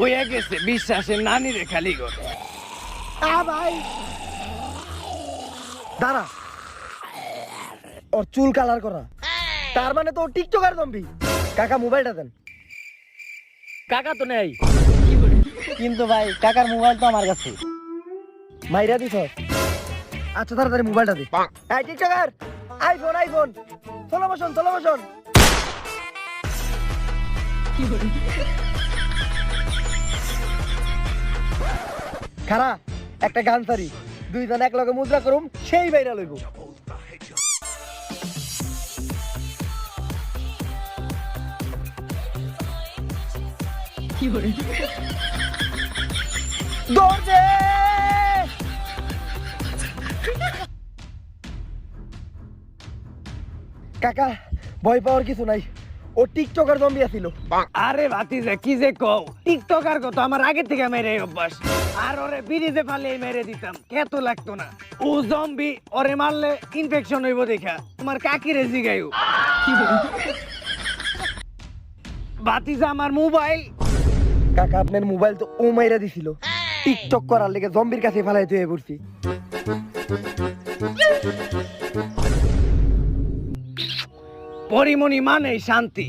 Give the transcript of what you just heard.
হয়ে গেছে বিশ্বাসের নানি রে খালি গো। ভাই দাঁড়া, ওর চুল কালার করা, তার মানে তো ও টিকটকার জম্বি। কাকা মোবাইলটা দেন। কাকা তো নেই। কিন্তু ভাই কাকার মোবাইল তো আমার কাছে। মাইরা দিছ? আচ্ছা তাড়াতাড়ি মোবাইলটা দে। এই টিকটকার, আইফোন আইফোন, চলো বসুন চলো বসুন। খারা একটা গান সারি, দুইজন এক লগে মুদ্রা করুম, সেই বাইরা লইব। দৌড় দে! কাকা ভয় পাওয়ার কিছু নাই, ও টিকটকার জম্বি আছিল। আরে ভাতিজা কি যে কও, টিকটকার কত আমার আগে থেকে মেরে অভ্যাস। আর ওরে ব্রিজে ফালিয়ে মেরে দিতাম, এত লাগতো না। ও জম্বি, ওরে মারলে ইনফেকশন হইব দেখা তোমার কাকিরে জিগাইও। ভাতিজা আমার মোবাইল। কাকা আপনার মোবাইল তো ও মাইরা দিছিল, টিকটক করার লেগে জম্বির কাছে ফালাইতে হয়ে পড়ছি। পরিমণি মানে শান্তি।